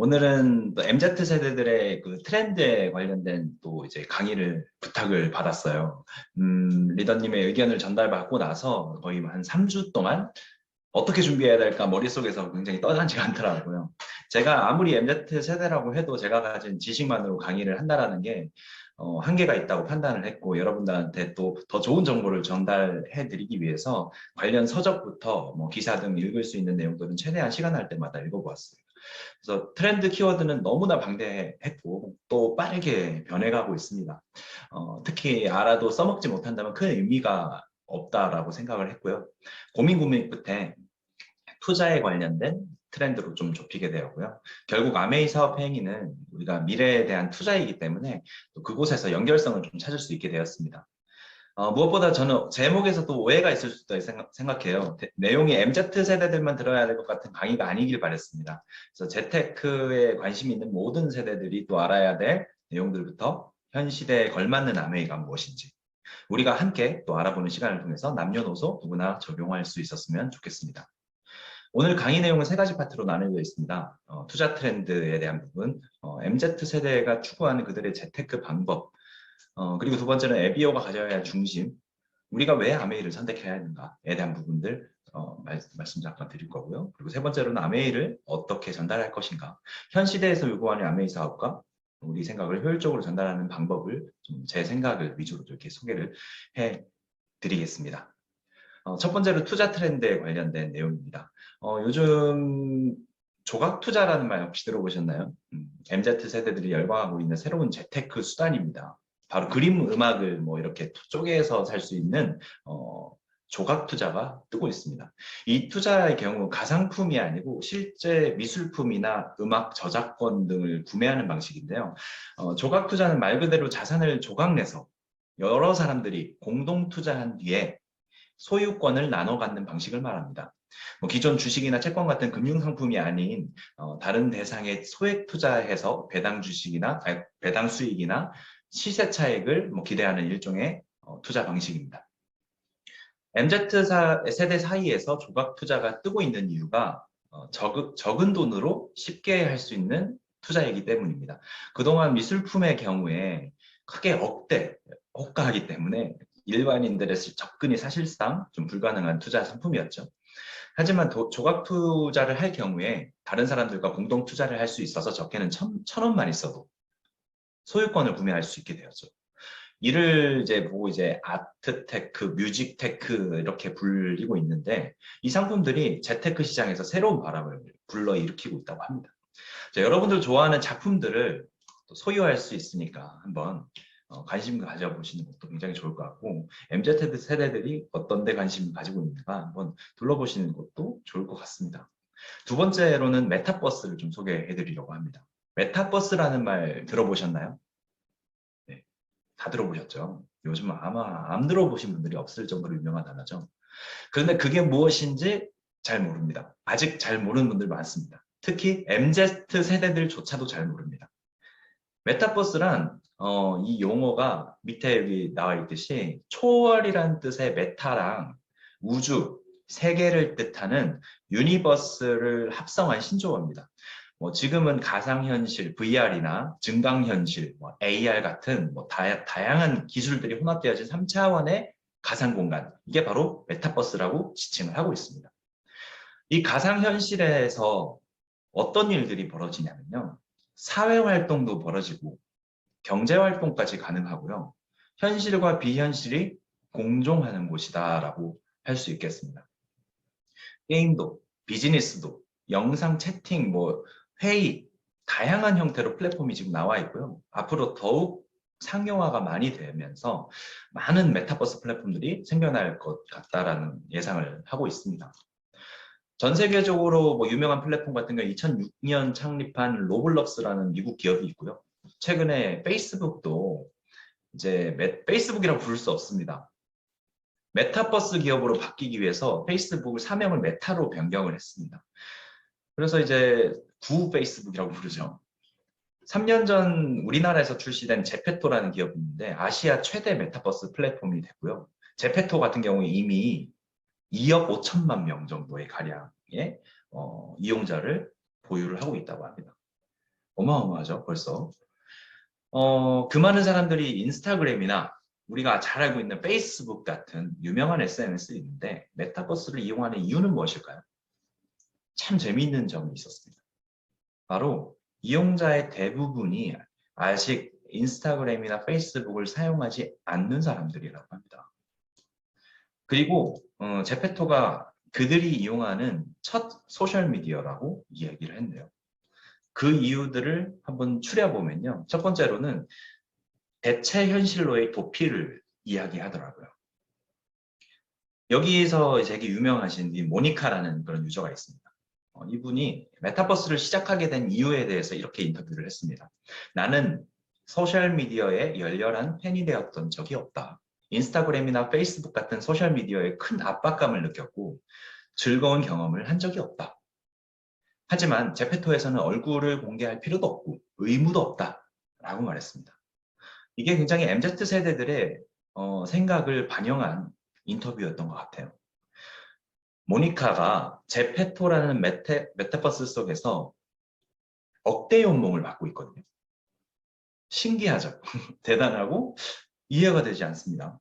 오늘은 또 MZ 세대들의 그 트렌드에 관련된 또 이제 강의를 부탁을 받았어요. 리더님의 의견을 전달받고 나서 거의 한 3주 동안 어떻게 준비해야 될까 머릿속에서 굉장히 떠나지가 않더라고요. 제가 아무리 MZ 세대라고 해도 제가 가진 지식만으로 강의를 한다라는 게 한계가 있다고 판단을 했고, 여러분들한테 또 더 좋은 정보를 전달해 드리기 위해서 관련 서적부터 뭐 기사 등 읽을 수 있는 내용들은 최대한 시간 날 때마다 읽어보았어요. 그래서 트렌드 키워드는 너무나 방대했고 또 빠르게 변해가고 있습니다. 특히 알아도 써먹지 못한다면 큰 의미가 없다라고 생각을 했고요. 고민 끝에 투자에 관련된 트렌드로 좀 좁히게 되었고요. 결국 아메이 사업 행위는 우리가 미래에 대한 투자이기 때문에 또 그곳에서 연결성을 좀 찾을 수 있게 되었습니다. 무엇보다 저는 제목에서 또 오해가 있을 수도 생각해요. 내용이 MZ 세대들만 들어야 될 것 같은 강의가 아니길 바랬습니다. 그래서 재테크에 관심 있는 모든 세대들이 또 알아야 될 내용들부터 현 시대에 걸맞는 아메이가 무엇인지 우리가 함께 또 알아보는 시간을 통해서 남녀노소 누구나 적용할 수 있었으면 좋겠습니다. 오늘 강의 내용은 세 가지 파트로 나누어져 있습니다. 투자 트렌드에 대한 부분, MZ 세대가 추구하는 그들의 재테크 방법, 그리고 두 번째는 에비오가 가져야 할 중심, 우리가 왜 아메이를 선택해야 하는가에 대한 부분들 말씀 잠깐 드릴 거고요. 그리고 세 번째로는 아메이를 어떻게 전달할 것인가, 현 시대에서 요구하는 아메이 사업과 우리 생각을 효율적으로 전달하는 방법을 좀 제 생각을 위주로 이렇게 소개를 해 드리겠습니다. 첫 번째로 투자 트렌드에 관련된 내용입니다. 요즘 조각 투자라는 말 혹시 들어보셨나요? MZ 세대들이 열광하고 있는 새로운 재테크 수단입니다. 바로 그림 음악을 뭐 이렇게 쪼개서 살 수 있는 조각 투자가 뜨고 있습니다. 이 투자의 경우 가상품이 아니고 실제 미술품이나 음악 저작권 등을 구매하는 방식인데요. 조각 투자는 말 그대로 자산을 조각내서 여러 사람들이 공동 투자한 뒤에 소유권을 나눠 갖는 방식을 말합니다. 기존 주식이나 채권 같은 금융상품이 아닌 다른 대상에 소액 투자해서 배당 수익이나 시세 차익을 기대하는 일종의 투자 방식입니다. MZ 세대 사이에서 조각 투자가 뜨고 있는 이유가 적은 돈으로 쉽게 할 수 있는 투자이기 때문입니다. 그동안 미술품의 경우에 크게 호가하기 때문에 일반인들의 접근이 사실상 좀 불가능한 투자 상품이었죠. 하지만 조각 투자를 할 경우에 다른 사람들과 공동 투자를 할 수 있어서 적게는 1,000원만 있어도 소유권을 구매할 수 있게 되었죠. 이를 보고 아트테크, 뮤직테크 이렇게 불리고 있는데, 이 상품들이 재테크 시장에서 새로운 바람을 불러일으키고 있다고 합니다. 자, 여러분들 좋아하는 작품들을 소유할 수 있으니까 한번 관심 가져보시는 것도 굉장히 좋을 것 같고, MZ 세대들이 어떤 데 관심을 가지고 있는가 한번 둘러보시는 것도 좋을 것 같습니다. 두 번째로는 메타버스를 좀 소개해 드리려고 합니다. 메타버스라는 말 들어보셨나요? 네, 다 들어보셨죠? 요즘 아마 안 들어보신 분들이 없을 정도로 유명한 단어죠. 그런데 그게 무엇인지 잘 모릅니다. 아직 잘 모르는 분들 많습니다. 특히 MZ 세대들조차도 잘 모릅니다. 메타버스란 이 용어가 밑에 여기 나와 있듯이 초월이란 뜻의 메타랑 우주, 세계를 뜻하는 유니버스를 합성한 신조어입니다. 지금은 가상현실, VR이나 증강현실, AR 같은 다양한 기술들이 혼합되어진 3차원의 가상공간, 이게 바로 메타버스라고 지칭을 하고 있습니다. 이 가상현실에서 어떤 일들이 벌어지냐면요. 사회활동도 벌어지고 경제활동까지 가능하고요. 현실과 비현실이 공존하는 곳이다라고 할 수 있겠습니다. 게임도, 비즈니스도, 영상 채팅, 회의, 다양한 형태로 플랫폼이 지금 나와 있고요. 앞으로 더욱 상용화가 많이 되면서 많은 메타버스 플랫폼들이 생겨날 것 같다라는 예상을 하고 있습니다. 전 세계적으로 유명한 플랫폼 같은 경우 2006년 창립한 로블록스라는 미국 기업이 있고요. 최근에 페이스북도 페이스북이라고 부를 수 없습니다. 메타버스 기업으로 바뀌기 위해서 페이스북을 사명을 메타로 변경을 했습니다. 그래서 구 페이스북이라고 부르죠. 3년 전 우리나라에서 출시된 제페토라는 기업이 있는데 아시아 최대 메타버스 플랫폼이 됐고요. 제페토 같은 경우에 이미 2억 5천만 명 정도의 가량의 이용자를 보유를 하고 있다고 합니다. 어마어마하죠, 벌써. 그 많은 사람들이 인스타그램이나 우리가 잘 알고 있는 페이스북 같은 유명한 SNS에 있는데 메타버스를 이용하는 이유는 무엇일까요? 참 재미있는 점이 있었습니다. 바로 이용자의 대부분이 아직 인스타그램이나 페이스북을 사용하지 않는 사람들이라고 합니다. 그리고 제페토가 그들이 이용하는 첫 소셜미디어라고 이야기를 했네요. 그 이유들을 한번 추려보면요. 첫 번째로는 대체 현실로의 도피를 이야기하더라고요. 여기에서 되게 유명하신 이 모니카라는 그런 유저가 있습니다. 이분이 메타버스를 시작하게 된 이유에 대해서 이렇게 인터뷰를 했습니다. 나는 소셜미디어에 열렬한 팬이 되었던 적이 없다. 인스타그램이나 페이스북 같은 소셜미디어에 큰 압박감을 느꼈고 즐거운 경험을 한 적이 없다. 하지만 제페토에서는 얼굴을 공개할 필요도 없고 의무도 없다라고 말했습니다. 이게 굉장히 MZ세대들의 생각을 반영한 인터뷰였던 것 같아요. 모니카가 제페토라는 메타버스 속에서 억대 연봉을 받고 있거든요. 신기하죠? 대단하고 이해가 되지 않습니다.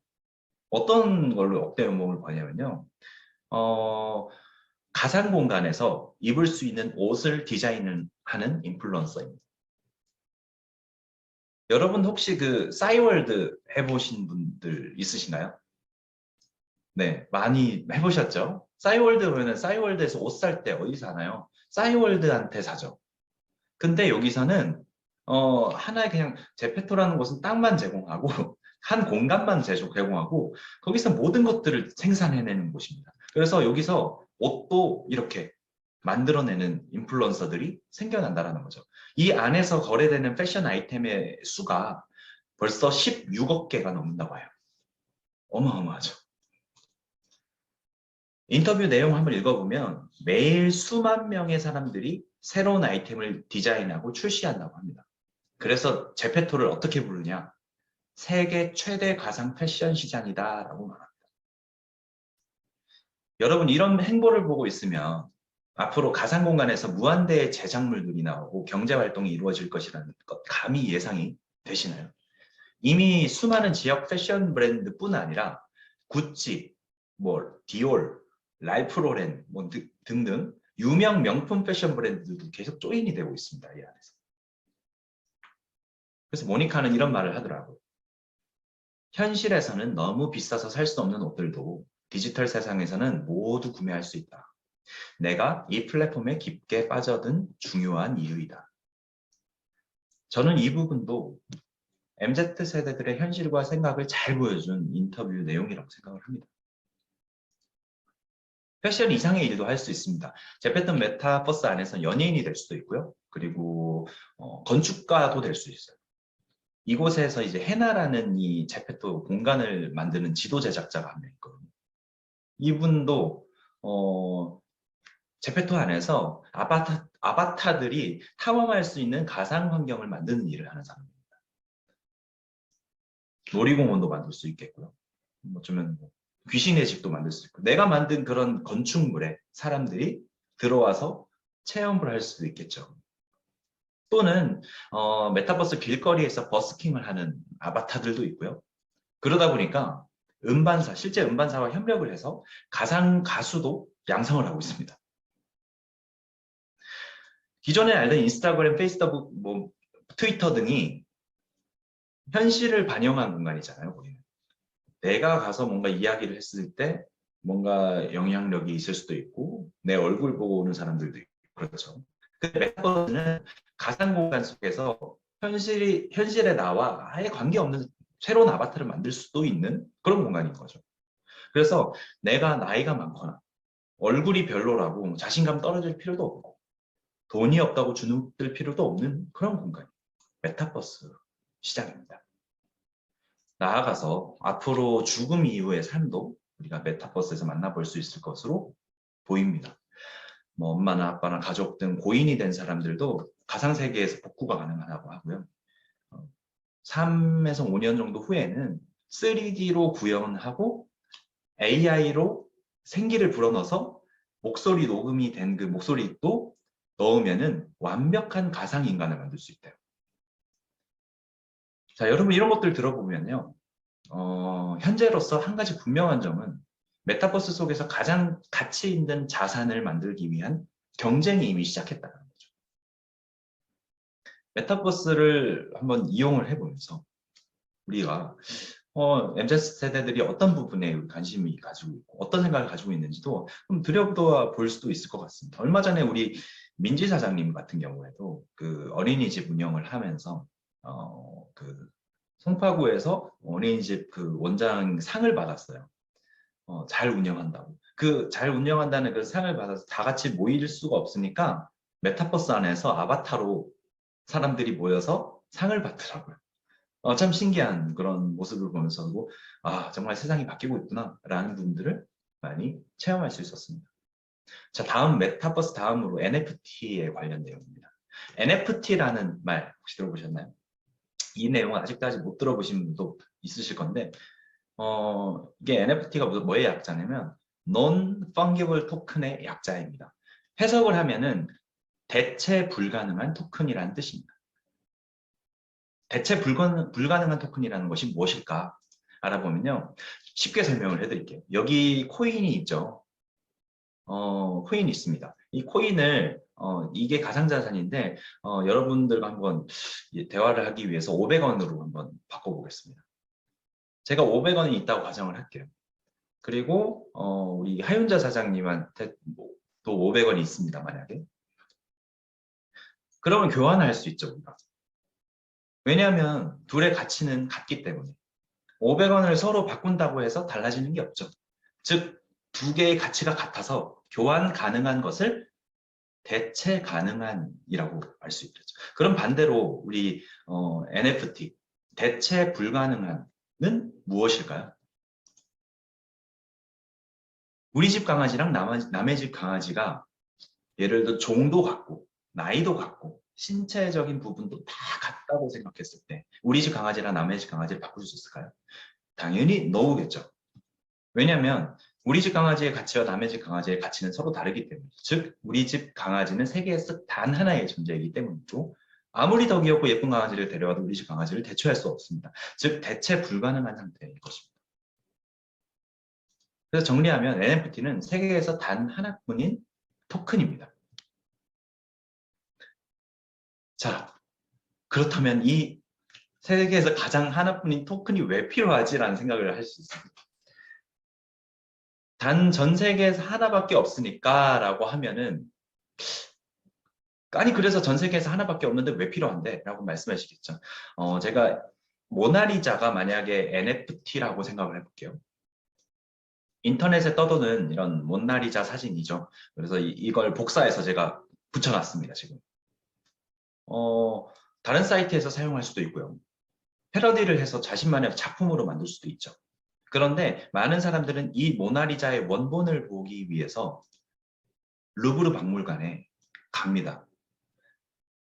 어떤 걸로 억대 연봉을 버냐면요. 가상 공간에서 입을 수 있는 옷을 디자인하는 인플루언서입니다. 여러분 혹시 그 싸이월드 해보신 분들 있으신가요? 네, 많이 해보셨죠? 싸이월드 보면은 싸이월드에서 옷 살 때 어디서 사나요? 싸이월드한테 사죠. 근데 여기서는 하나의 그냥 제페토라는 곳은 땅만 제공하고 한 공간만 제공하고 거기서 모든 것들을 생산해내는 곳입니다. 그래서 여기서 옷도 이렇게 만들어내는 인플루언서들이 생겨난다는 거죠. 이 안에서 거래되는 패션 아이템의 수가 벌써 16억 개가 넘는다고 해요. 어마어마하죠. 인터뷰 내용 한번 읽어보면 매일 수만 명의 사람들이 새로운 아이템을 디자인하고 출시한다고 합니다. 그래서 제페토를 어떻게 부르냐? 세계 최대 가상 패션 시장이다라고 말합니다. 여러분 이런 행보를 보고 있으면 앞으로 가상 공간에서 무한대의 제작물들이 나오고 경제 활동이 이루어질 것이라는 것 감히 예상이 되시나요? 이미 수많은 지역 패션 브랜드뿐 아니라 구찌, 디올, 랄프 로렌 등등 유명 명품 패션 브랜드들도 계속 조인이 되고 있습니다. 이 안에서. 그래서 모니카는 이런 말을 하더라고요. 현실에서는 너무 비싸서 살 수 없는 옷들도 디지털 세상에서는 모두 구매할 수 있다. 내가 이 플랫폼에 깊게 빠져든 중요한 이유이다. 저는 이 부분도 MZ세대들의 현실과 생각을 잘 보여준 인터뷰 내용이라고 생각을 합니다. 패션 이상의 일도 할 수 있습니다. 제페토 메타버스 안에서 연예인이 될 수도 있고요. 그리고 건축가도 될 수 있어요. 이곳에서 이제 헤나라는 이 제페토 공간을 만드는 지도 제작자가 한 명 있거든요. 이분도 제페토 안에서 아바타들이 탐험할 수 있는 가상 환경을 만드는 일을 하는 사람입니다. 놀이공원도 만들 수 있겠고요. 어쩌면 귀신의 집도 만들 수 있고 내가 만든 그런 건축물에 사람들이 들어와서 체험을 할 수도 있겠죠. 또는 메타버스 길거리에서 버스킹을 하는 아바타들도 있고요. 그러다 보니까 실제 음반사와 협력을 해서 가상 가수도 양성을 하고 있습니다. 기존에 알던 인스타그램, 페이스북, 트위터 등이 현실을 반영한 공간이잖아요. 거기는. 내가 가서 뭔가 이야기를 했을 때 뭔가 영향력이 있을 수도 있고 내 얼굴 보고 오는 사람들도 있고 그렇죠. 근데 메타버스는 가상 공간 속에서 현실의 나와 아예 관계없는 새로운 아바타를 만들 수도 있는 그런 공간인 거죠. 그래서 내가 나이가 많거나 얼굴이 별로라고 자신감 떨어질 필요도 없고 돈이 없다고 주눅들 필요도 없는 그런 공간이에요. 메타버스 시장입니다. 나아가서 앞으로 죽음 이후의 삶도 우리가 메타버스에서 만나볼 수 있을 것으로 보입니다. 엄마나 아빠나 가족 등 고인이 된 사람들도 가상세계에서 복구가 가능하다고 하고요. 3에서 5년 정도 후에는 3D로 구현하고 AI로 생기를 불어넣어서 목소리 녹음이 된 그 목소리도 넣으면은 완벽한 가상인간을 만들 수 있대요. 자, 여러분 이런 것들 들어보면요. 현재로서 한 가지 분명한 점은 메타버스 속에서 가장 가치 있는 자산을 만들기 위한 경쟁이 이미 시작했다는 거죠. 메타버스를 한번 이용을 해보면서 우리가 MZ 세대들이 어떤 부분에 관심이 가지고 있고 어떤 생각을 가지고 있는지도 좀 들여다볼 수도 있을 것 같습니다. 얼마 전에 우리 민지 사장님 같은 경우에도 그 어린이집 운영을 하면서 그 송파구에서 어린이집 그 원장 상을 받았어요. 잘 운영한다고. 그 잘 운영한다는 그 상을 받아서 다 같이 모일 수가 없으니까 메타버스 안에서 아바타로 사람들이 모여서 상을 받더라고요. 참 신기한 그런 모습을 보면서도 아 정말 세상이 바뀌고 있구나 라는 부분들을 많이 체험할 수 있었습니다. 자, 다음 메타버스 다음으로 NFT에 관련 내용입니다. NFT라는 말 혹시 들어보셨나요? 이 내용은 아직까지 못 들어보신 분도 있으실 건데 이게 NFT가 뭐의 약자냐면 Non-Fungible Token의 약자입니다. 해석을 하면은 대체 불가능한 토큰이라는 뜻입니다. 대체 불가능한 토큰이라는 것이 무엇일까 알아보면요. 쉽게 설명을 해드릴게요. 여기 코인이 있죠. 코인이 있습니다. 이 코인을 이게 가상자산인데 여러분들과 한번 대화를 하기 위해서 500원으로 한번 바꿔보겠습니다. 제가 500원이 있다고 가정을 할게요. 그리고 우리 하윤자 사장님한테 또 500원이 있습니다. 만약에. 그러면 교환할 수 있죠. 우리가. 왜냐하면 둘의 가치는 같기 때문에. 500원을 서로 바꾼다고 해서 달라지는 게 없죠. 즉, 두 개의 가치가 같아서 교환 가능한 것을 대체 가능한이라고 알 수 있겠죠. 그럼 반대로 우리 NFT, 대체 불가능한은 무엇일까요? 우리 집 강아지랑 남의 집 강아지가 예를 들어 종도 같고 나이도 같고 신체적인 부분도 다 같다고 생각했을 때 우리 집 강아지랑 남의 집 강아지를 바꿀 수 있을까요? 당연히 no겠죠. 왜냐하면 우리 집 강아지의 가치와 남의 집 강아지의 가치는 서로 다르기 때문에 즉 우리 집 강아지는 세계에서 단 하나의 존재이기 때문이고 아무리 더 귀엽고 예쁜 강아지를 데려와도 우리 집 강아지를 대체할 수 없습니다. 즉 대체 불가능한 상태인 것입니다. 그래서 정리하면 NFT는 세계에서 단 하나뿐인 토큰입니다. 자, 그렇다면 이 세계에서 가장 하나뿐인 토큰이 왜 필요하지라는 생각을 할 수 있습니다. 단 전 세계에서 하나밖에 없으니까 라고 하면은 아니 그래서 전 세계에서 하나밖에 없는데 왜 필요한데? 라고 말씀하시겠죠. 제가 모나리자가 만약에 NFT라고 생각을 해볼게요. 인터넷에 떠도는 이런 모나리자 사진이죠. 그래서 이걸 복사해서 제가 붙여놨습니다. 지금. 다른 사이트에서 사용할 수도 있고요. 패러디를 해서 자신만의 작품으로 만들 수도 있죠. 그런데 많은 사람들은 이 모나리자의 원본을 보기 위해서 루브르 박물관에 갑니다.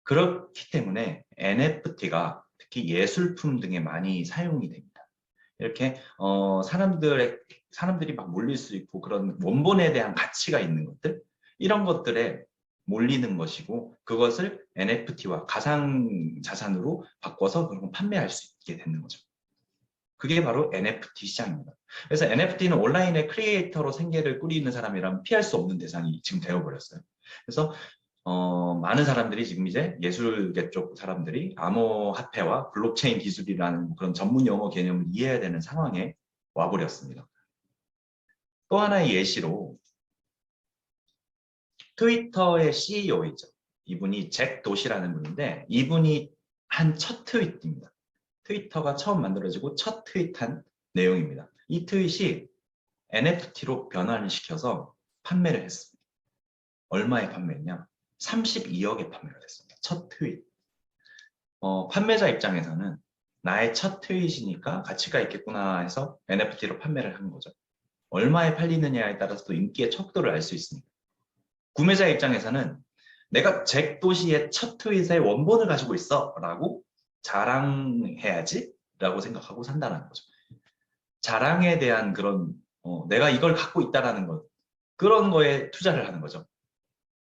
그렇기 때문에 NFT가 특히 예술품 등에 많이 사용이 됩니다. 이렇게 사람들이 막 몰릴 수 있고 그런 원본에 대한 가치가 있는 것들 이런 것들에 몰리는 것이고 그것을 NFT와 가상자산으로 바꿔서 그런 판매할 수 있게 되는 거죠. 그게 바로 NFT 시장입니다. 그래서 NFT는 온라인의 크리에이터로 생계를 꾸리는 사람이라면 피할 수 없는 대상이 지금 되어버렸어요. 그래서 많은 사람들이 지금 이제 예술계 쪽 사람들이 암호화폐와 블록체인 기술이라는 그런 전문 용어 개념을 이해해야 되는 상황에 와버렸습니다. 또 하나의 예시로 트위터의 CEO이죠. 이분이 잭 도시라는 분인데 이분이 한 첫 트윗입니다. 트위터가 처음 만들어지고 첫 트윗한 내용입니다. 이 트윗이 NFT로 변환을 시켜서 판매를 했습니다. 얼마에 판매했냐? 32억에 판매가 됐습니다. 첫 트윗. 판매자 입장에서는 나의 첫 트윗이니까 가치가 있겠구나 해서 NFT로 판매를 한 거죠. 얼마에 팔리느냐에 따라서 또 인기의 척도를 알 수 있습니다. 구매자 입장에서는 내가 잭 도시의 첫 트윗의 원본을 가지고 있어 라고 자랑해야지 라고 생각하고 산다는 거죠. 자랑에 대한 그런 내가 이걸 갖고 있다라는 것 그런 거에 투자를 하는 거죠.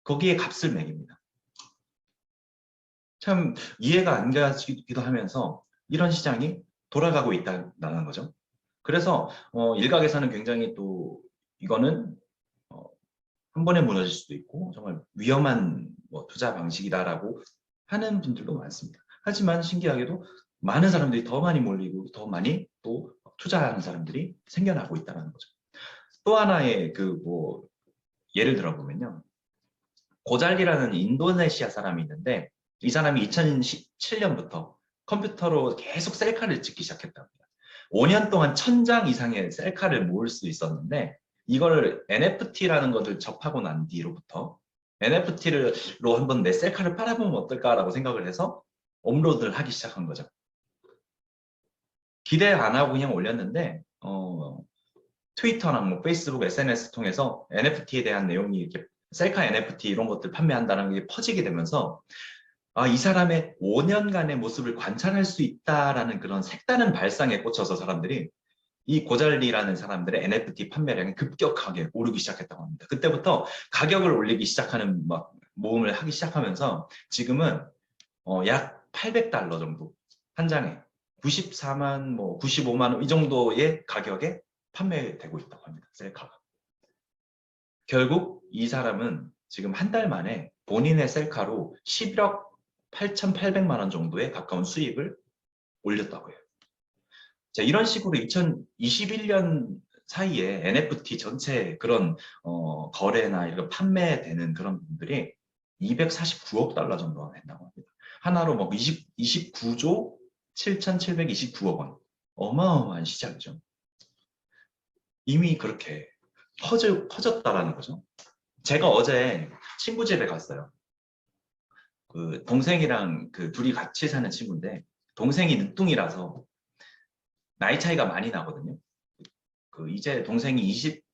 거기에 값을 매깁니다. 참 이해가 안 가기도 하면서 이런 시장이 돌아가고 있다는 거죠. 그래서 일각에서는 굉장히 또 이거는 어, 한 번에 무너질 수도 있고 정말 위험한 뭐 투자 방식이다라고 하는 분들도 많습니다. 하지만 신기하게도 많은 사람들이 더 많이 몰리고 더 많이 또 투자하는 사람들이 생겨나고 있다는 거죠. 또 하나의 그 뭐 예를 들어보면요. 고잘리라는 인도네시아 사람이 있는데 이 사람이 2017년부터 컴퓨터로 계속 셀카를 찍기 시작했답니다. 5년 동안 1000장 이상의 셀카를 모을 수 있었는데 이걸 NFT라는 것을 접하고 난 뒤로부터 NFT로 한번 내 셀카를 팔아보면 어떨까라고 생각을 해서 업로드를 하기 시작한 거죠. 기대 안 하고 그냥 올렸는데 트위터나 뭐 페이스북, SNS 통해서 NFT에 대한 내용이 이렇게 셀카 NFT 이런 것들 판매한다는 게 퍼지게 되면서 이 사람의 5년간의 모습을 관찰할 수 있다라는 그런 색다른 발상에 꽂혀서 사람들이 이 고잘리라는 사람들의 NFT 판매량이 급격하게 오르기 시작했다고 합니다. 그때부터 가격을 올리기 시작하는 막 모험을 하기 시작하면서 지금은 약 800달러 정도 한 장에 94만 뭐 95만 원 이 정도의 가격에 판매되고 있다고 합니다. 셀카가. 결국 이 사람은 지금 한 달 만에 본인의 셀카로 11억 8,800만 원 정도에 가까운 수익을 올렸다고 해요. 자, 이런 식으로 2021년 사이에 NFT 전체 그런 거래나 이런 판매되는 그런 분들이 249억 달러 정도가 된다고 합니다. 하나로 뭐 29조 7,729억 원. 어마어마한 시장이죠. 이미 그렇게 퍼졌다라는 거죠. 제가 어제 친구 집에 갔어요. 그 동생이랑 그 둘이 같이 사는 친구인데 동생이 늦둥이라서 나이 차이가 많이 나거든요. 그 이제 동생이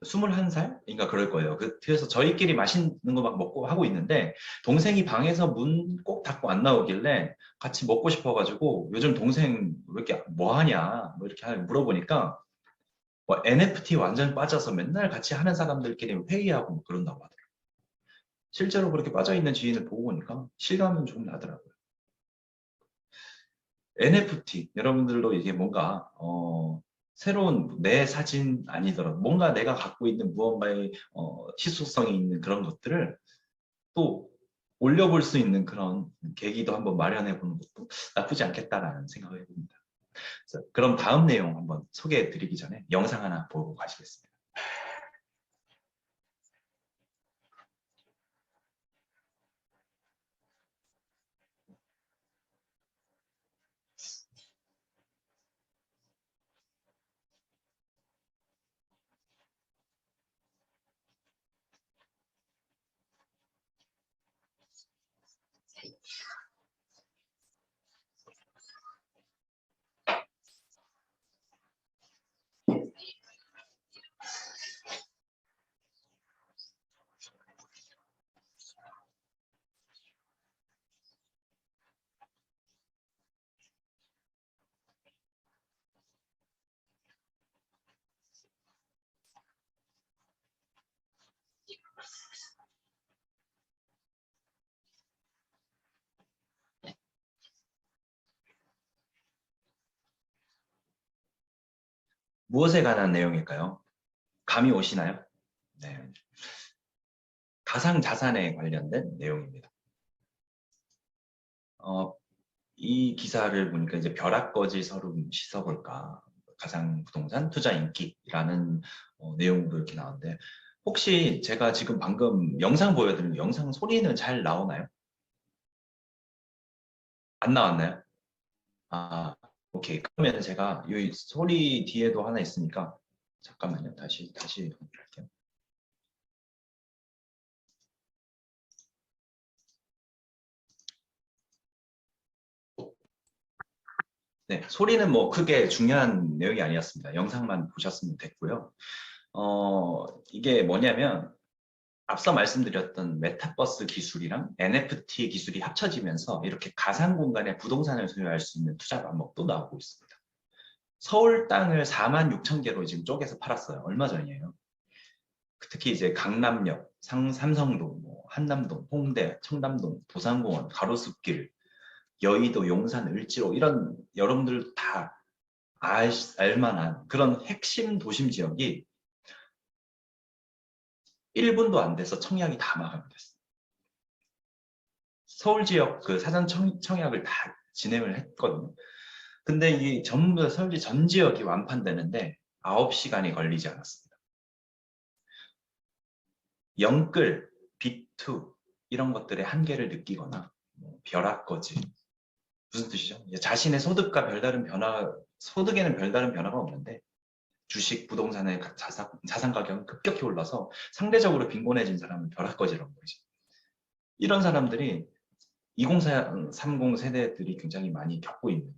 21살인가 그럴 거예요. 그래서 저희끼리 맛있는 거 막 먹고 하고 있는데 동생이 방에서 문 꼭 닫고 안 나오길래 같이 먹고 싶어가지고 요즘 동생 왜 이렇게 뭐 하냐 뭐 이렇게 물어보니까 뭐 NFT 완전 빠져서 맨날 같이 하는 사람들끼리 회의하고 뭐 그런다고 하더라고요. 실제로 그렇게 빠져있는 지인을 보고 보니까 실감은 좀 나더라고요. NFT 여러분들도 이게 뭔가 새로운 내 사진 아니더라도 뭔가 내가 갖고 있는 무언가의 희소성이 있는 그런 것들을 또 올려볼 수 있는 그런 계기도 한번 마련해 보는 것도 나쁘지 않겠다라는 생각을 해봅니다. 그럼 다음 내용 한번 소개해 드리기 전에 영상 하나 보고 가시겠습니다. 무엇에 관한 내용일까요? 감이 오시나요? 네. 가상자산에 관련된 내용입니다. 이 기사를 보니까 이제 벼락거지 서름 씻어볼까 가상부동산 투자 인기라는 내용으로 이렇게 나오는데 혹시 제가 지금 방금 영상 보여드린 영상 소리는 잘 나오나요? 안 나왔나요? 아, 오케이. 그러면 제가 이 소리 뒤에도 하나 있으니까 잠깐만요. 다시 할게요. 네, 소리는 뭐 크게 중요한 내용이 아니었습니다. 영상만 보셨으면 됐고요. 이게 뭐냐면 앞서 말씀드렸던 메타버스 기술이랑 NFT 기술이 합쳐지면서 이렇게 가상 공간에 부동산을 소유할 수 있는 투자 방법도 나오고 있습니다. 서울 땅을 4만 6천 개로 지금 쪼개서 팔았어요. 얼마 전이에요. 특히 이제 강남역, 삼성동, 뭐 한남동, 홍대, 청담동, 도산공원, 가로수길 여의도, 용산, 을지로 이런 여러분들 다 알만한 그런 핵심 도심 지역이 1분도 안 돼서 청약이 다 마감됐어요. 서울 지역 그 사전 청약을 다 진행을 했거든요. 근데 이 전부 다 서울시 전 지역이 완판되는데 9시간이 걸리지 않았습니다. 영끌, B2 이런 것들의 한계를 느끼거나 벼락거지 무슨 뜻이죠? 자신의 소득과 별다른 변화, 소득에는 별다른 변화가 없는데 주식, 부동산의 자산 가격은 급격히 올라서 상대적으로 빈곤해진 사람은 벼락거지라고 보이죠. 이런 사람들이 2030 세대들이 굉장히 많이 겪고 있는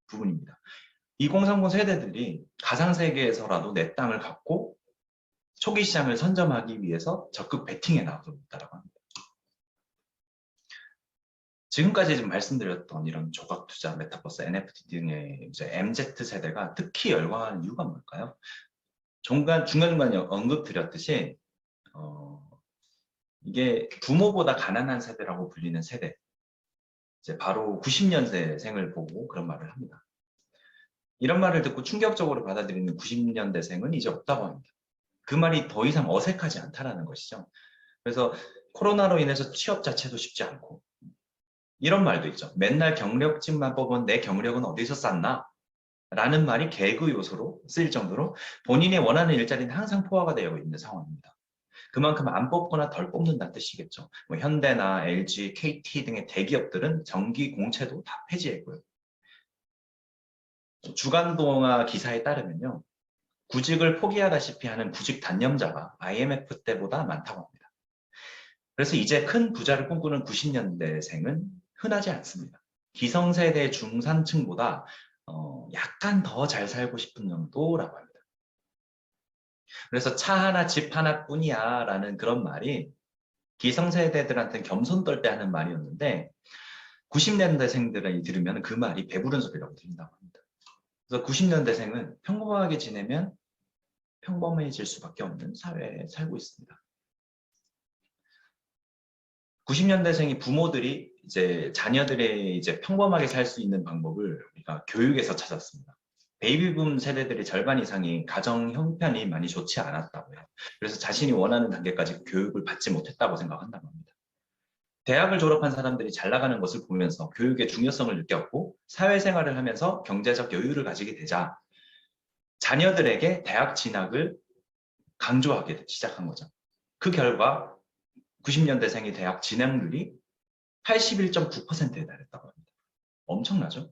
부분입니다. 2030 세대들이 가상세계에서라도 내 땅을 갖고 초기 시장을 선점하기 위해서 적극 베팅에 나서고 있다고 합니다. 지금까지 좀 말씀드렸던 이런 조각 투자, 메타버스, NFT 등의 이제 MZ 세대가 특히 열광하는 이유가 뭘까요? 중간중간 언급드렸듯이 이게 부모보다 가난한 세대라고 불리는 세대, 이제 바로 90년대생을 보고 그런 말을 합니다. 이런 말을 듣고 충격적으로 받아들이는 90년대생은 이제 없다고 합니다. 그 말이 더 이상 어색하지 않다라는 것이죠. 그래서 코로나로 인해서 취업 자체도 쉽지 않고 이런 말도 있죠. 맨날 경력직만 뽑은 내 경력은 어디서 쌌나? 라는 말이 개그 요소로 쓰일 정도로 본인이 원하는 일자리는 항상 포화가 되어 있는 상황입니다. 그만큼 안 뽑거나 덜 뽑는다는 뜻이겠죠. 뭐 현대나 LG, KT 등의 대기업들은 정기 공채도 다 폐지했고요. 주간동화 기사에 따르면요. 구직을 포기하다시피 하는 구직 단념자가 IMF 때보다 많다고 합니다. 그래서 이제 큰 부자를 꿈꾸는 90년대생은 흔하지 않습니다. 기성세대 중산층보다 약간 더 잘 살고 싶은 정도라고 합니다. 그래서 차 하나 집 하나뿐이야 라는 그런 말이 기성세대들한테는 겸손 떨 때 하는 말이었는데 90년대생들이 들으면 그 말이 배부른 소리라고 들린다고 합니다. 그래서 90년대생은 평범하게 지내면 평범해질 수밖에 없는 사회에 살고 있습니다. 90년대생이 부모들이 이제 자녀들의 이제 평범하게 살 수 있는 방법을 우리가 교육에서 찾았습니다. 베이비붐 세대들의 절반 이상이 가정 형편이 많이 좋지 않았다고 해요. 그래서 자신이 원하는 단계까지 교육을 받지 못했다고 생각한다고 합니다. 대학을 졸업한 사람들이 잘 나가는 것을 보면서 교육의 중요성을 느꼈고 사회생활을 하면서 경제적 여유를 가지게 되자 자녀들에게 대학 진학을 강조하게 시작한 거죠. 그 결과 90년대생의 대학 진학률이 81.9%에 달했다고 합니다. 엄청나죠?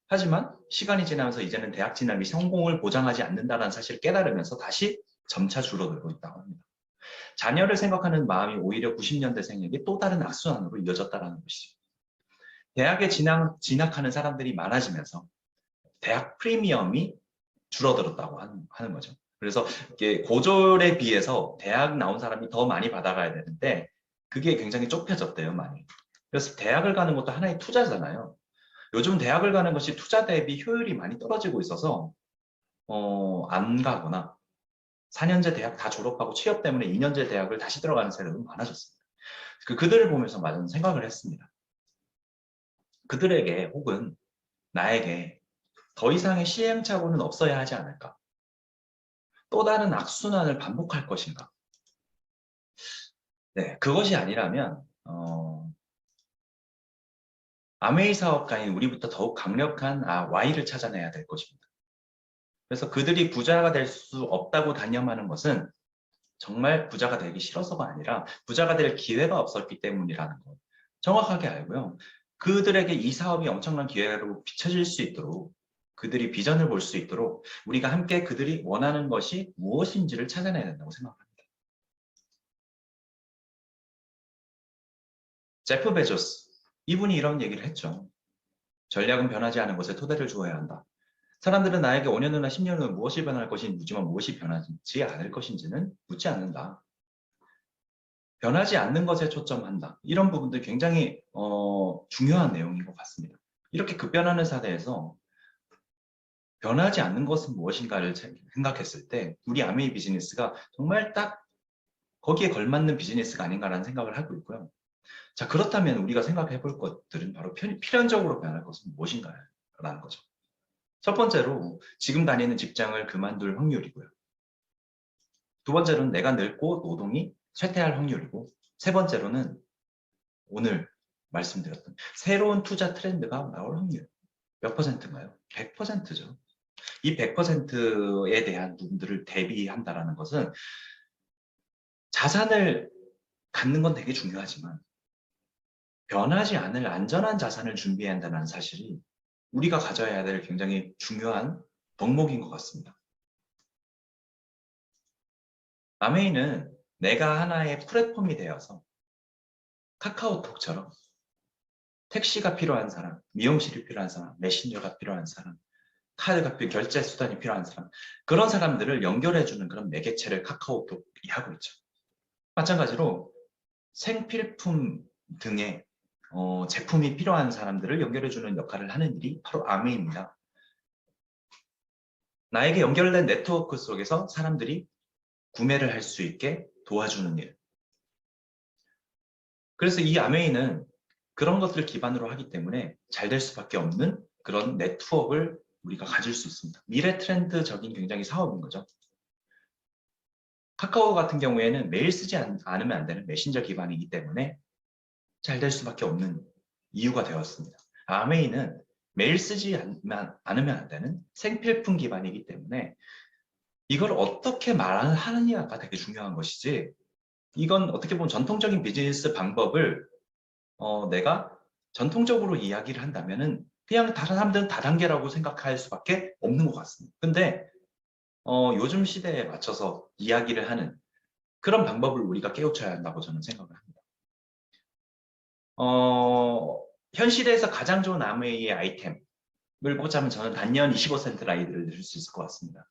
하지만 시간이 지나면서 이제는 대학 진학이 성공을 보장하지 않는다는 사실을 깨달으면서 다시 점차 줄어들고 있다고 합니다. 자녀를 생각하는 마음이 오히려 90년대생에게 또 다른 악순환으로 이어졌다는 것이죠. 대학에 진학하는 사람들이 많아지면서 대학 프리미엄이 줄어들었다고 하는 거죠. 그래서 이게 고졸에 비해서 대학 나온 사람이 더 많이 받아가야 되는데 그게 굉장히 좁혀졌대요, 많이. 그래서 대학을 가는 것도 하나의 투자잖아요. 요즘 대학을 가는 것이 투자 대비 효율이 많이 떨어지고 있어서 안 가거나 4년제 대학 다 졸업하고 취업 때문에 2년제 대학을 다시 들어가는 세대도 많아졌습니다. 그들을 보면서 많은 생각을 했습니다. 그들에게 혹은 나에게 더 이상의 시행착오는 없어야 하지 않을까? 또 다른 악순환을 반복할 것인가? 네, 그것이 아니라면 아메이 사업가인 우리부터 더욱 강력한 Y를 찾아내야 될 것입니다. 그래서 그들이 부자가 될 수 없다고 단념하는 것은 정말 부자가 되기 싫어서가 아니라 부자가 될 기회가 없었기 때문이라는 것 정확하게 알고요. 그들에게 이 사업이 엄청난 기회로 비춰질 수 있도록 그들이 비전을 볼 수 있도록 우리가 함께 그들이 원하는 것이 무엇인지를 찾아내야 된다고 생각합니다. 제프 베조스, 이분이 이런 얘기를 했죠. 전략은 변하지 않은 것에 토대를 주어야 한다. 사람들은 나에게 5년 후나 10년 후 무엇이 변할 것인지 묻지만 무엇이 변하지 않을 것인지는 묻지 않는다. 변하지 않는 것에 초점한다. 이런 부분들 굉장히 중요한 내용인 것 같습니다. 이렇게 급변하는 사회에서 변하지 않는 것은 무엇인가를 생각했을 때 우리 아메이 비즈니스가 정말 딱 거기에 걸맞는 비즈니스가 아닌가라는 생각을 하고 있고요. 자, 그렇다면 우리가 생각해 볼 것들은 바로 필연적으로 변할 것은 무엇인가요? 라는 거죠. 첫 번째로 지금 다니는 직장을 그만둘 확률이고요. 두 번째로는 내가 늙고 노동이 쇠퇴할 확률이고, 세 번째로는 오늘 말씀드렸던 새로운 투자 트렌드가 나올 확률. 몇 퍼센트인가요? 100%죠. 이 100%에 대한 부분들을 대비한다는 것은 자산을 갖는 건 되게 중요하지만 변하지 않을 안전한 자산을 준비해야 한다는 사실이 우리가 가져야 될 굉장히 중요한 덕목인 것 같습니다. 아메이는 내가 하나의 플랫폼이 되어서 카카오톡처럼 택시가 필요한 사람, 미용실이 필요한 사람, 메신저가 필요한 사람, 카드가 결제 수단이 필요한 사람, 그런 사람들을 연결해주는 그런 매개체를 카카오톡이 하고 있죠. 마찬가지로 생필품 등의 제품이 필요한 사람들을 연결해주는 역할을 하는 일이 바로 아메이입니다. 나에게 연결된 네트워크 속에서 사람들이 구매를 할 수 있게 도와주는 일. 그래서 이 아메이는 그런 것들을 기반으로 하기 때문에 잘 될 수밖에 없는 그런 네트워크를 우리가 가질 수 있습니다. 미래 트렌드적인 굉장히 사업인 거죠. 카카오 같은 경우에는 매일 쓰지 않으면 안 되는 메신저 기반이기 때문에 잘 될 수밖에 없는 이유가 되었습니다. 아메이는 매일 쓰지 않으면 안 되는 생필품 기반이기 때문에 이걸 어떻게 말하느냐가 되게 중요한 것이지, 이건 어떻게 보면 전통적인 비즈니스 방법을 내가 전통적으로 이야기를 한다면은 그냥 다른 사람들은 다단계라고 생각할 수밖에 없는 것 같습니다. 근데 요즘 시대에 맞춰서 이야기를 하는 그런 방법을 우리가 깨우쳐야 한다고 저는 생각을 합니다. 현 시대에서 가장 좋은 아메이의 아이템을 꽂자면 저는 단연 25센트 라이드를 들 수 있을 것 같습니다.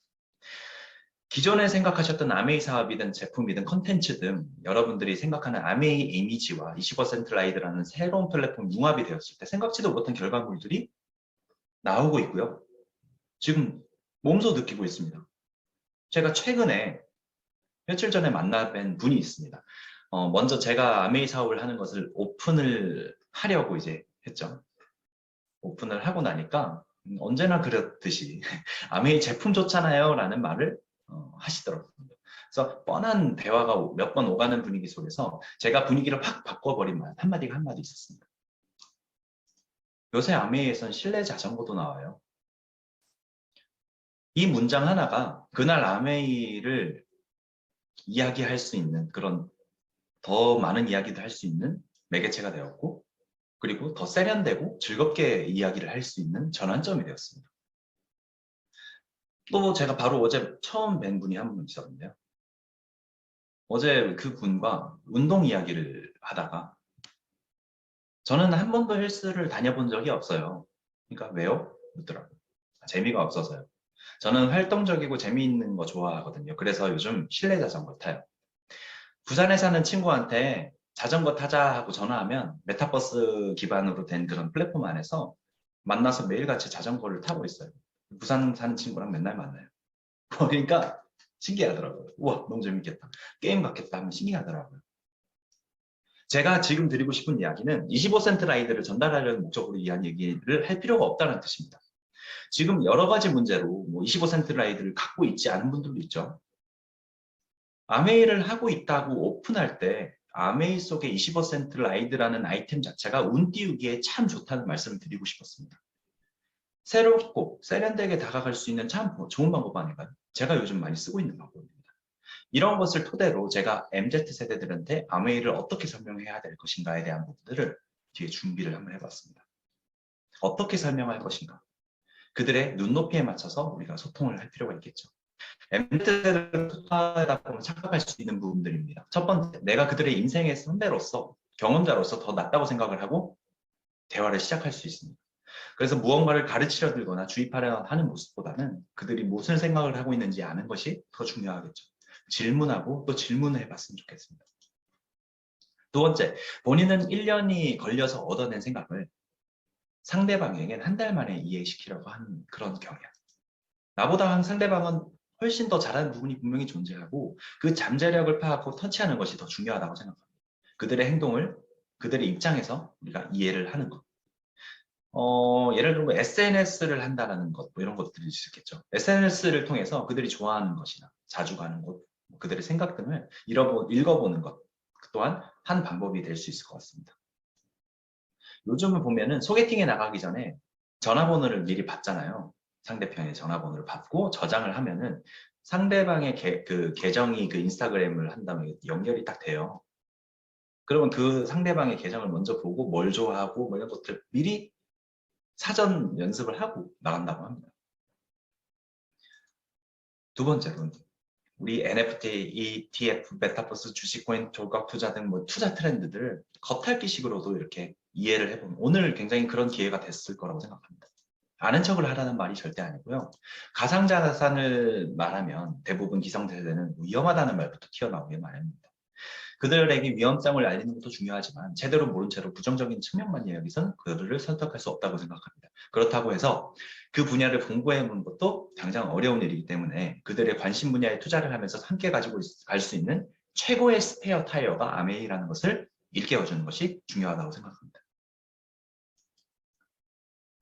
기존에 생각하셨던 아메이 사업이든 제품이든 컨텐츠든 여러분들이 생각하는 아메이 이미지와 25센트 라이드라는 새로운 플랫폼 융합이 되었을 때 생각지도 못한 결과물들이 나오고 있고요. 지금 몸소 느끼고 있습니다. 제가 최근에 며칠 전에 만나뵌 분이 있습니다. 먼저 제가 아메이 사업을 하는 것을 오픈을 하려고 이제 했죠. 오픈을 하고 나니까 언제나 그렇듯이 아메이 제품 좋잖아요 라는 말을 하시더라고요. 그래서 뻔한 대화가 몇 번 오가는 분위기 속에서 제가 분위기를 확 바꿔버린 말 한마디가 한마디 있었습니다. 요새 아메이에선 실내 자전거도 나와요. 이 문장 하나가 그날 아메이를 이야기할 수 있는 그런 더 많은 이야기도 할 수 있는 매개체가 되었고, 그리고 더 세련되고 즐겁게 이야기를 할 수 있는 전환점이 되었습니다. 또 제가 바로 어제 처음 뵌 분이 한 분 있었는데요. 어제 그 분과 운동 이야기를 하다가 저는 한 번도 헬스를 다녀본 적이 없어요. 그러니까 왜요? 묻더라고요. 재미가 없어서요. 저는 활동적이고 재미있는 거 좋아하거든요. 그래서 요즘 실내 자전거 타요. 부산에 사는 친구한테 자전거 타자 하고 전화하면 메타버스 기반으로 된 그런 플랫폼 안에서 만나서 매일같이 자전거를 타고 있어요. 부산 사는 친구랑 맨날 만나요. 그러니까 신기하더라고요. 우와, 너무 재밌겠다. 게임 같겠다 하면 신기하더라고요. 제가 지금 드리고 싶은 이야기는 25센트 라이드를 전달하려는 목적으로 이한 얘기를 할 필요가 없다는 뜻입니다. 지금 여러 가지 문제로 25센트 라이드를 갖고 있지 않은 분들도 있죠. 아메이를 하고 있다고 오픈할 때 아메이 속에 25센트 라이드라는 아이템 자체가 운 띄우기에 참 좋다는 말씀을 드리고 싶었습니다. 새롭고 세련되게 다가갈 수 있는 참 좋은 방법 아닌가요? 제가 요즘 많이 쓰고 있는 방법입니다. 이런 것을 토대로 제가 MZ세대들한테 아메이를 어떻게 설명해야 될 것인가에 대한 부분들을 뒤에 준비를 한번 해봤습니다. 어떻게 설명할 것인가? 그들의 눈높이에 맞춰서 우리가 소통을 할 필요가 있겠죠. MZ세대를 소통하다 보면 착각할 수 있는 부분들입니다. 첫 번째, 내가 그들의 인생의 선배로서 경험자로서 더 낫다고 생각을 하고 대화를 시작할 수 있습니다. 그래서 무언가를 가르치려 들거나 주입하려 하는 모습보다는 그들이 무슨 생각을 하고 있는지 아는 것이 더 중요하겠죠. 질문하고 또 질문을 해봤으면 좋겠습니다. 두 번째, 본인은 1년이 걸려서 얻어낸 생각을 상대방에겐 한 달 만에 이해시키려고 하는 그런 경향. 나보다 상대방은 훨씬 더 잘하는 부분이 분명히 존재하고 그 잠재력을 파악하고 터치하는 것이 더 중요하다고 생각합니다. 그들의 행동을 그들의 입장에서 우리가 이해를 하는 것. 예를 들면 뭐 SNS를 한다는 것, 뭐 이런 것들이 있겠죠. SNS를 통해서 그들이 좋아하는 것이나 자주 가는 곳, 뭐 그들의 생각 등을 읽어보는 것 또한 한 방법이 될 수 있을 것 같습니다. 요즘은 보면은 소개팅에 나가기 전에 전화번호를 미리 받잖아요. 상대편의 전화번호를 받고 저장을 하면은 상대방의 그 계정이 그 인스타그램을 한다면 연결이 딱 돼요. 그러면 그 상대방의 계정을 먼저 보고 뭘 좋아하고 뭐 이런 것들 미리 사전 연습을 하고 나간다고 합니다. 두 번째로는 우리 NFT, ETF, 메타버스, 주식코인, 조각 투자 등 뭐 투자 트렌드들을 겉핥기식으로도 이렇게 이해를 해보면 오늘 굉장히 그런 기회가 됐을 거라고 생각합니다. 아는 척을 하라는 말이 절대 아니고요. 가상자산을 말하면 대부분 기성세대는 위험하다는 말부터 튀어나오게 마련입니다. 그들에게 위험성을 알리는 것도 중요하지만 제대로 모른 채로 부정적인 측면만 이야기해서는 그들을 설득할 수 없다고 생각합니다. 그렇다고 해서 그 분야를 공부해보는 것도 당장 어려운 일이기 때문에 그들의 관심 분야에 투자를 하면서 함께 가지고 갈 수 있는 최고의 스페어 타이어가 아메이라는 것을 일깨워주는 것이 중요하다고 생각합니다.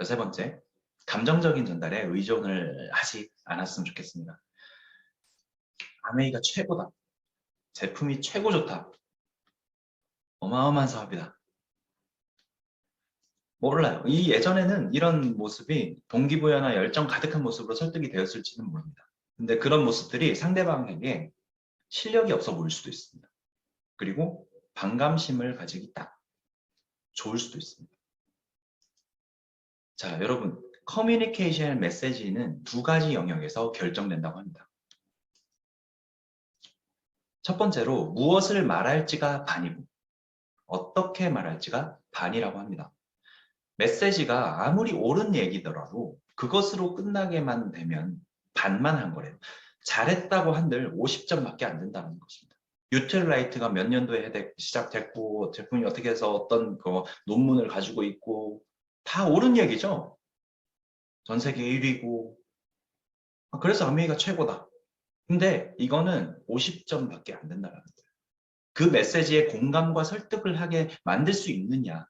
세 번째, 감정적인 전달에 의존을 하지 않았으면 좋겠습니다. 아메이가 최고다. 제품이 최고 좋다. 어마어마한 사업이다. 몰라요. 이 예전에는 이런 모습이 동기부여나 열정 가득한 모습으로 설득이 되었을지는 모릅니다. 근데 그런 모습들이 상대방에게 실력이 없어 보일 수도 있습니다. 그리고 반감심을 가지기 딱 좋을 수도 있습니다. 자, 여러분, 커뮤니케이션 메시지는 두 가지 영역에서 결정된다고 합니다. 첫 번째로 무엇을 말할지가 반이고 어떻게 말할지가 반이라고 합니다. 메시지가 아무리 옳은 얘기더라도 그것으로 끝나게만 되면 반만 한 거래요. 잘했다고 한들 50점밖에 안 된다는 것입니다. 유틸라이트가 몇 년도에 시작됐고 제품이 어떻게 해서 어떤 그 논문을 가지고 있고 다 옳은 얘기죠. 전 세계 1위고 그래서 아메이가 최고다. 근데 이거는 50점밖에 안 된다는 거예요. 그 메시지에 공감과 설득을 하게 만들 수 있느냐.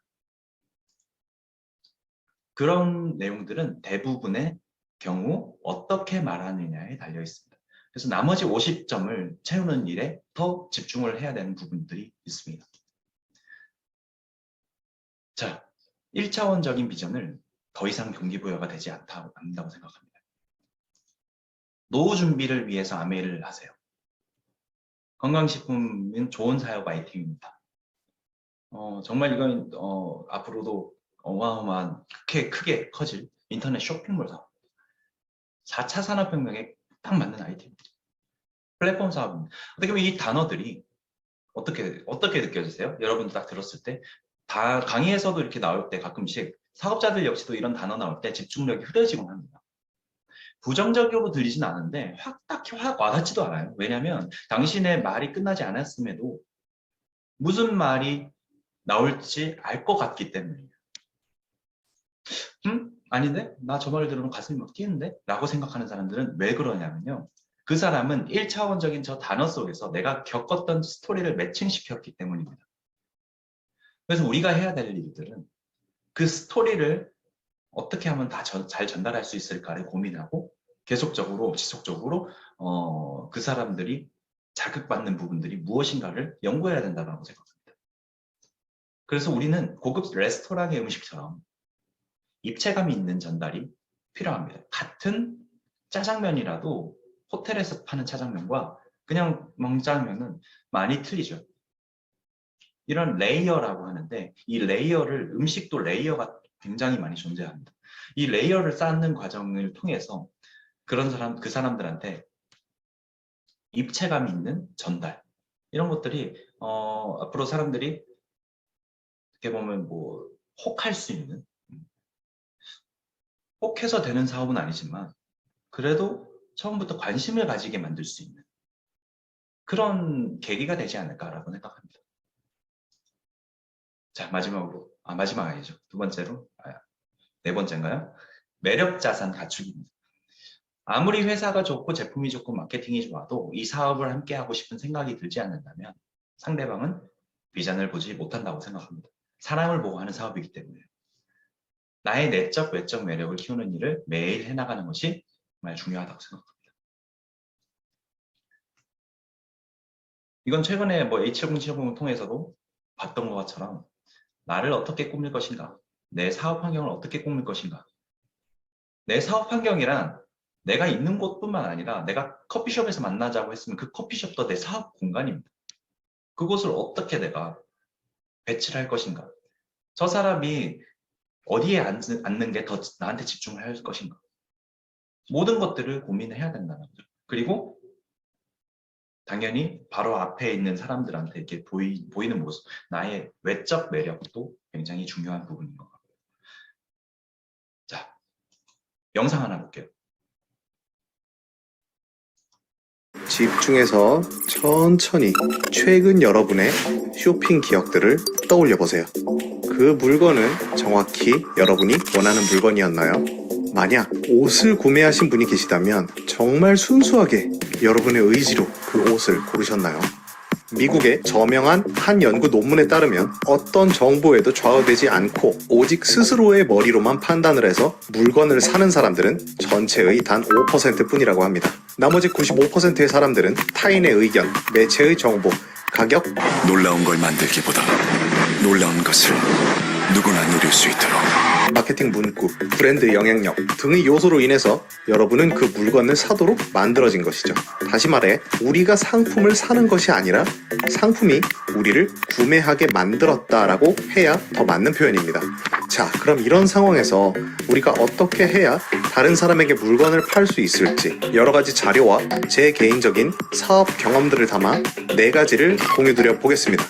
그런 내용들은 대부분의 경우 어떻게 말하느냐에 달려 있습니다. 그래서 나머지 50점을 채우는 일에 더 집중을 해야 되는 부분들이 있습니다. 자, 1차원적인 비전을 더 이상 동기부여가 되지 않는다고 생각합니다. 노후 준비를 위해서 아메이를 하세요. 건강식품은 좋은 사업 아이템입니다. 정말 이건 앞으로도 어마어마한 크게 커질 인터넷 쇼핑몰 사업. 4차 산업혁명에 딱 맞는 아이템입니다. 플랫폼 사업입니다. 어떻게 보면 이 단어들이 어떻게 느껴지세요? 여러분 딱 들었을 때 다 강의에서도 이렇게 나올 때 가끔씩 사업자들 역시도 이런 단어 나올 때 집중력이 흐려지곤 합니다. 부정적으로 들리진 않은데 딱히 와닿지도 않아요. 왜냐하면 당신의 말이 끝나지 않았음에도 무슨 말이 나올지 알 것 같기 때문이에요. 아닌데? 나 저 말 들으면 가슴이 막 뛰는데? 라고 생각하는 사람들은 왜 그러냐면요. 그 사람은 1차원적인 저 단어 속에서 내가 겪었던 스토리를 매칭시켰기 때문입니다. 그래서 우리가 해야 될 일들은 그 스토리를 어떻게 하면 다 잘 전달할 수 있을까를 고민하고 계속적으로 지속적으로 그 사람들이 자극받는 부분들이 무엇인가를 연구해야 된다고 생각합니다. 그래서 우리는 고급 레스토랑의 음식처럼 입체감이 있는 전달이 필요합니다. 같은 짜장면이라도 호텔에서 파는 짜장면과 그냥 먹자면은 많이 틀리죠. 이런 레이어라고 하는데 이 레이어를 음식도 레이어가 굉장히 많이 존재합니다. 이 레이어를 쌓는 과정을 통해서 그 사람들한테 입체감 있는 전달 이런 것들이 앞으로 사람들이 어떻게 보면 뭐 혹할 수 있는 혹해서 되는 사업은 아니지만 그래도 처음부터 관심을 가지게 만들 수 있는 그런 계기가 되지 않을까라고 생각합니다. 자, 마지막으로 마지막 아니죠. 두 번째로 네 번째인가요? 매력 자산 가축입니다. 아무리 회사가 좋고 제품이 좋고 마케팅이 좋아도 이 사업을 함께 하고 싶은 생각이 들지 않는다면 상대방은 비전을 보지 못한다고 생각합니다. 사람을 보고 하는 사업이기 때문에 나의 내적, 외적 매력을 키우는 일을 매일 해나가는 것이 정말 중요하다고 생각합니다. 이건 최근에 뭐 H7070을 통해서도 봤던 것처럼 나를 어떻게 꾸밀 것인가, 내 사업 환경을 어떻게 꾸밀 것인가. 내 사업 환경이란 내가 있는 곳뿐만 아니라 내가 커피숍에서 만나자고 했으면 그 커피숍도 내 사업 공간입니다. 그곳을 어떻게 내가 배치를 할 것인가. 저 사람이 어디에 앉는 게 더 나한테 집중을 할 것인가. 모든 것들을 고민해야 된다는 거죠. 그리고 당연히 바로 앞에 있는 사람들한테 이렇게 보이는 모습, 나의 외적 매력도 굉장히 중요한 부분인 것 같고요. 자, 영상 하나 볼게요. 집중해서 천천히 최근 여러분의 쇼핑 기억들을 떠올려 보세요. 그 물건은 정확히 여러분이 원하는 물건이었나요? 만약 옷을 구매하신 분이 계시다면 정말 순수하게 여러분의 의지로 그 옷을 고르셨나요? 미국의 저명한 한 연구 논문에 따르면 어떤 정보에도 좌우되지 않고 오직 스스로의 머리로만 판단을 해서 물건을 사는 사람들은 전체의 단 5% 뿐이라고 합니다. 나머지 95%의 사람들은 타인의 의견, 매체의 정보, 가격, 놀라운 걸 만들기보다 놀라운 것을 누구나 누릴 수 있도록 마케팅 문구, 브랜드 영향력 등의 요소로 인해서 여러분은 그 물건을 사도록 만들어진 것이죠. 다시 말해 우리가 상품을 사는 것이 아니라 상품이 우리를 구매하게 만들었다라고 해야 더 맞는 표현입니다. 자, 그럼 이런 상황에서 우리가 어떻게 해야 다른 사람에게 물건을 팔 수 있을지 여러 가지 자료와 제 개인적인 사업 경험들을 담아 4가지를 공유드려 보겠습니다.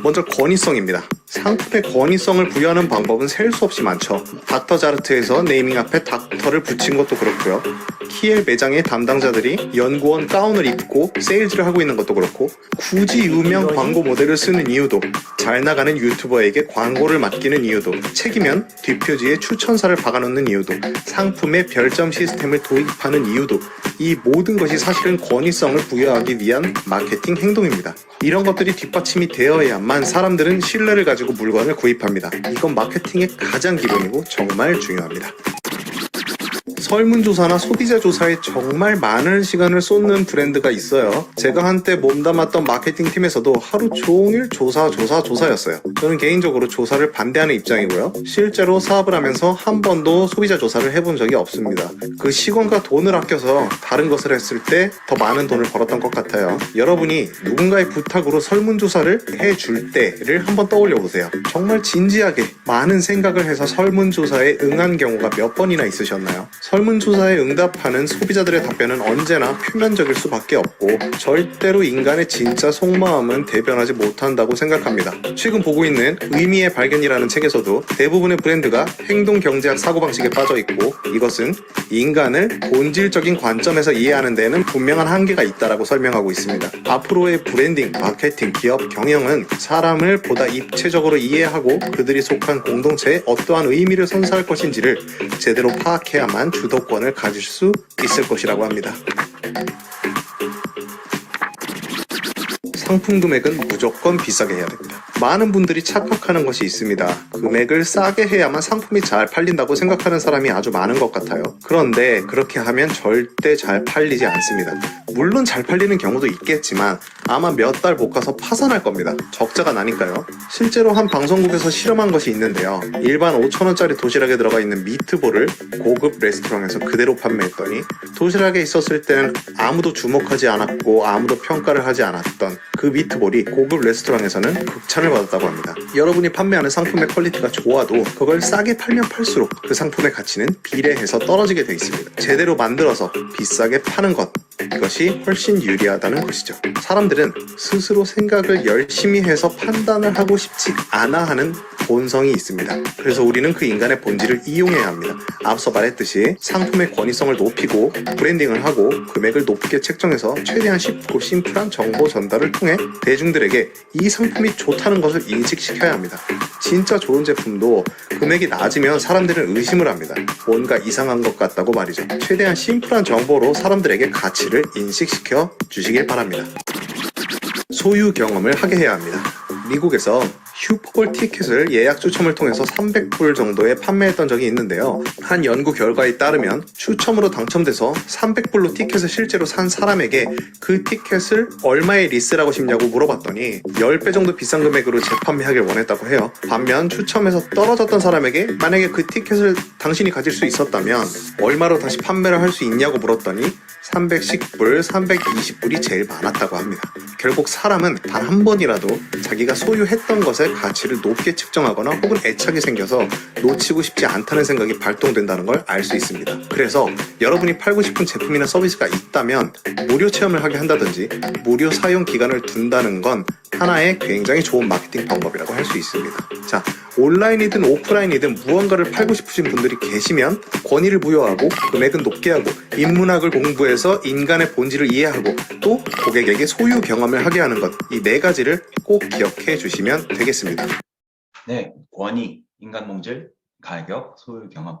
먼저 권위성입니다. 상품의 권위성을 부여하는 방법은 셀 수 없이 많죠. 닥터자르트에서 네이밍 앞에 닥터를 붙인 것도 그렇고요. 키엘 매장의 담당자들이 연구원 가운을 입고 세일즈를 하고 있는 것도 그렇고, 굳이 유명 광고 모델을 쓰는 이유도, 잘 나가는 유튜버에게 광고를 맡기는 이유도, 책이면 뒷표지에 추천사를 박아놓는 이유도, 상품의 별점 시스템을 도입하는 이유도, 이 모든 것이 사실은 권위성을 부여하기 위한 마케팅 행동입니다. 이런 것들이 뒷받침이 되어야만 사람들은 신뢰를 가지고 물건을 구입합니다. 이건 마케팅의 가장 기본이고 정말 중요합니다. 설문조사나 소비자조사에 정말 많은 시간을 쏟는 브랜드가 있어요. 제가 한때 몸담았던 마케팅팀에서도 하루 종일 조사였어요. 저는 개인적으로 조사를 반대하는 입장이고요. 실제로 사업을 하면서 한 번도 소비자조사를 해본 적이 없습니다. 그 시간과 돈을 아껴서 다른 것을 했을 때 더 많은 돈을 벌었던 것 같아요. 여러분이 누군가의 부탁으로 설문조사를 해줄 때를 한번 떠올려 보세요. 정말 진지하게 많은 생각을 해서 설문조사에 응한 경우가 몇 번이나 있으셨나요? 설문조사에 응답하는 소비자들의 답변은 언제나 표면적일 수밖에 없고 절대로 인간의 진짜 속마음은 대변하지 못한다고 생각합니다. 최근 보고 있는 의미의 발견이라는 책에서도 대부분의 브랜드가 행동경제학 사고방식에 빠져있고, 이것은 인간을 본질적인 관점에서 이해하는 데에는 분명한 한계가 있다고 설명하고 있습니다. 앞으로의 브랜딩, 마케팅, 기업 경영은 사람을 보다 입체적으로 이해하고 그들이 속한 공동체에 어떠한 의미를 선사할 것인지를 제대로 파악해야만 주도권을 가질 수 있을 것이라고 합니다. 상품 금액은 무조건 비싸게 해야 됩니다. 많은 분들이 착각하는 것이 있습니다. 금액을 싸게 해야만 상품이 잘 팔린다고 생각하는 사람이 아주 많은 것 같아요. 그런데 그렇게 하면 절대 잘 팔리지 않습니다. 물론 잘 팔리는 경우도 있겠지만 아마 몇 달 못 가서 파산할 겁니다. 적자가 나니까요. 실제로 한 방송국에서 실험한 것이 있는데요. 일반 5,000원짜리 도시락에 들어가 있는 미트볼을 고급 레스토랑에서 그대로 판매했더니 도시락에 있었을 때는 아무도 주목하지 않았고 아무도 평가를 하지 않았던 그 미트볼이 고급 레스토랑에서는 극찬을 받았다고 합니다. 여러분이 판매하는 상품의 퀄리티가 좋아도 그걸 싸게 팔면 팔수록 그 상품의 가치는 비례해서 떨어지게 되어 있습니다. 제대로 만들어서 비싸게 파는 것, 이것이 훨씬 유리하다는 것이죠. 사람들은 스스로 생각을 열심히 해서 판단을 하고 싶지 않아 하는 본성이 있습니다. 그래서 우리는 그 인간의 본질을 이용해야 합니다. 앞서 말했듯이 상품의 권위성을 높이고 브랜딩을 하고 금액을 높게 책정해서 최대한 쉽고 심플한 정보 전달을 통해 대중들에게 이 상품이 좋다는 것을 인식시켜야 합니다. 진짜 좋은 제품도 금액이 낮으면 사람들은 의심을 합니다. 뭔가 이상한 것 같다고 말이죠. 최대한 심플한 정보로 사람들에게 가치를 인식시켜 주시길 바랍니다. 소유 경험을 하게 해야 합니다. 미국에서 슈퍼볼 티켓을 예약 추첨을 통해서 300불 정도에 판매했던 적이 있는데요. 한 연구 결과에 따르면 추첨으로 당첨돼서 300불로 티켓을 실제로 산 사람에게 그 티켓을 얼마에 리스라고 싶냐고 물어봤더니 10배 정도 비싼 금액으로 재판매하길 원했다고 해요. 반면 추첨에서 떨어졌던 사람에게 만약에 그 티켓을 당신이 가질 수 있었다면 얼마로 다시 판매를 할 수 있냐고 물었더니 310불, 320불이 제일 많았다고 합니다. 결국 사람은 단 한 번이라도 자기가 소유했던 것의 가치를 높게 측정하거나 혹은 애착이 생겨서 놓치고 싶지 않다는 생각이 발동된다는 걸 알 수 있습니다. 그래서 여러분이 팔고 싶은 제품이나 서비스가 있다면 무료 체험을 하게 한다든지 무료 사용 기간을 둔다는 건 하나의 굉장히 좋은 마케팅 방법이라고 할 수 있습니다. 자, 온라인이든 오프라인이든 무언가를 팔고 싶으신 분들이 계시면 권위를 부여하고 금액은 높게 하고 인문학을 공부해서 인간의 본질을 이해하고 또 고객에게 소유 경험을 하게 하는 것, 이 네 가지를 꼭 기억해 주시면 되겠습니다. 네, 권위, 인간 본질, 가격, 소유 경험.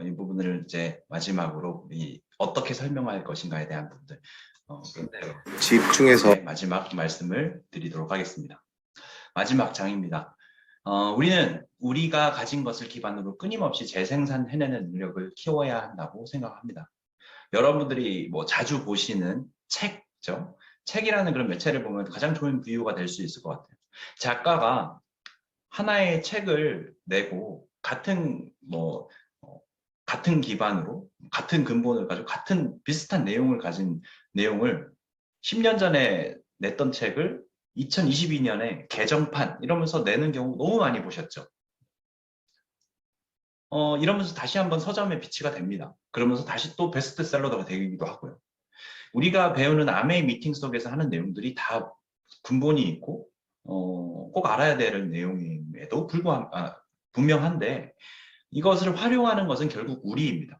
이 부분을 이제 마지막으로 어떻게 설명할 것인가에 대한 부분들 끝내요. 집중해서 네, 마지막 말씀을 드리도록 하겠습니다. 마지막 장입니다. 우리는 우리가 가진 것을 기반으로 끊임없이 재생산해내는 능력을 키워야 한다고 생각합니다. 여러분들이 뭐 자주 보시는 책죠. 책이라는 그런 매체를 보면 가장 좋은 비유가 될 수 있을 것 같아요. 작가가 하나의 책을 내고 같은 기반으로 같은 근본을 가지고 같은 비슷한 내용을 가진 내용을 10년 전에 냈던 책을 2022년에 개정판 이러면서 내는 경우 너무 많이 보셨죠. 이러면서 다시 한번 서점에 비치가 됩니다. 그러면서 다시 또 베스트셀러가 되기도 하고요. 우리가 배우는 아메이 미팅 속에서 하는 내용들이 다 근본이 있고 꼭 알아야 될 내용임에도 분명한데 이것을 활용하는 것은 결국 우리입니다.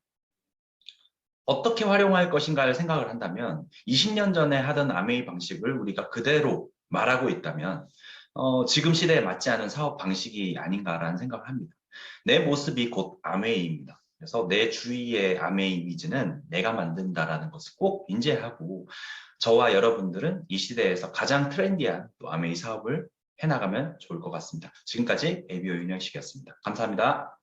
어떻게 활용할 것인가를 생각을 한다면 20년 전에 하던 아메이 방식을 우리가 그대로 말하고 있다면 지금 시대에 맞지 않은 사업 방식이 아닌가라는 생각을 합니다. 내 모습이 곧 아메이입니다. 그래서 내 주위의 아메이 이미지는 내가 만든다라는 것을 꼭 인지하고 저와 여러분들은 이 시대에서 가장 트렌디한 또 아메이 사업을 해나가면 좋을 것 같습니다. 지금까지 ABO 윤영식이었습니다. 감사합니다.